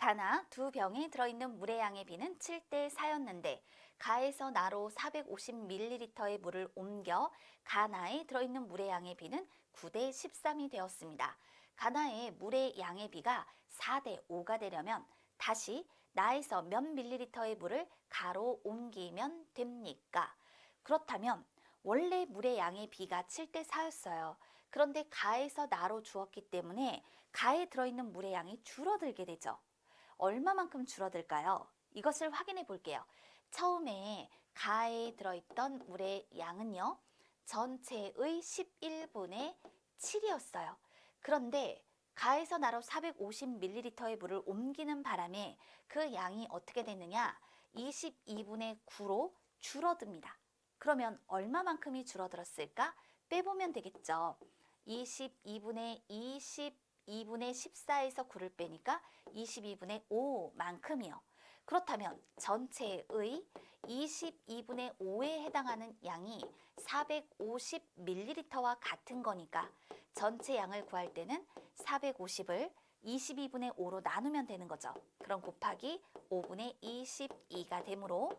가나 두 병에 들어있는 물의 양의 비는 7대 4였는데 가에서 나로 450ml의 물을 옮겨 가나에 들어있는 물의 양의 비는 9대 13이 되었습니다. 가나의 물의 양의 비가 4대 5가 되려면 다시 나에서 몇 밀리리터의 물을 가로 옮기면 됩니까? 그렇다면 원래 물의 양의 비가 7대 4였어요. 그런데 가에서 나로 주었기 때문에 가에 들어있는 물의 양이 줄어들게 되죠. 얼마만큼 줄어들까요? 이것을 확인해 볼게요. 처음에 가에 들어있던 물의 양은요, 전체의 11분의 7이었어요. 그런데 가에서 나로 450ml의 물을 옮기는 바람에 그 양이 어떻게 됐느냐? 22분의 9로 줄어듭니다. 그러면 얼마만큼이 줄어들었을까? 빼보면 되겠죠. 22분의 22분의 14에서 9를 빼니까 22분의 5만큼이요. 그렇다면 전체의 22분의 5에 해당하는 양이 450ml와 같은 거니까 전체 양을 구할 때는 450을 22분의 5로 나누면 되는 거죠. 그럼 곱하기 5분의 22가 되므로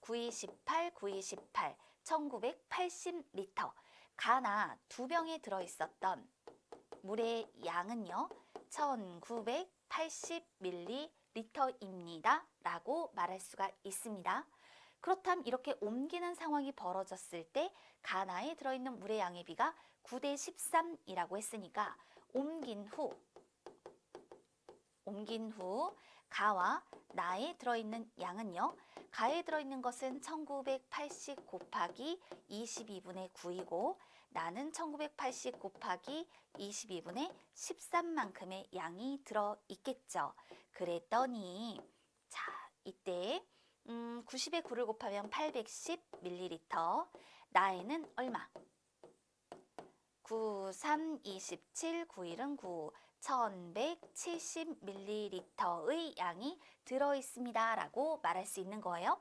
928, 928, 1980리터. 가나 두 병에 들어있었던 물의 양은요, 1980ml입니다. 라고 말할 수가 있습니다. 그렇다면 이렇게 옮기는 상황이 벌어졌을 때 가나에 들어있는 물의 양의 비가 9대 13이라고 했으니까 옮긴 후 가와 나에 들어있는 양은요. 가에 들어있는 것은 1980 곱하기 22분의 9이고 나는 1980 곱하기 22분의 13만큼의 양이 들어있겠죠. 그랬더니 자 이때 90에 9를 곱하면 810ml, 나에는 얼마? 9, 3, 27, 9일은 9, 1170ml의 양이 들어있습니다. 라고 말할 수 있는 거예요.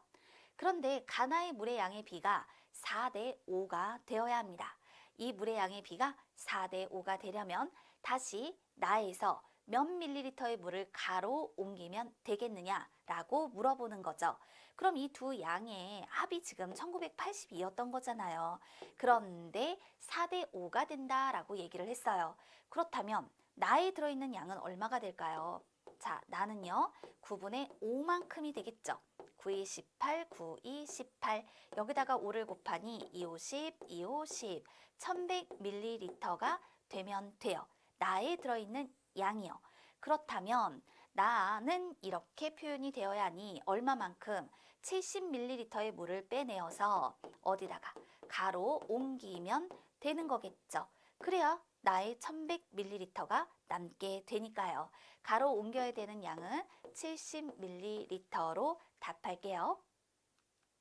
그런데 가나의 물의 양의 비가 4대 5가 되어야 합니다. 이 물의 양의 비가 4대 5가 되려면 다시 나에서 몇 밀리리터의 물을 가로 옮기면 되겠느냐라고 물어보는 거죠. 그럼 이 두 양의 합이 지금 1980이었던 거잖아요. 그런데 4대 5가 된다라고 얘기를 했어요. 그렇다면 나에 들어있는 양은 얼마가 될까요? 자, 나는요 9분의 5만큼이 되겠죠. 9이 18, 9이 18, 여기다가 5를 곱하니 2오 10, 2오 10, 1100ml가 되면 돼요. 나에 들어있는 양이요. 그렇다면 나는 이렇게 표현이 되어야 하니 얼마만큼 70ml의 물을 빼내어서 어디다가 가로 옮기면 되는 거겠죠. 그래야 나의 1100ml가 남게 되니까요. 가로 옮겨야 되는 양은 70ml로 답할게요.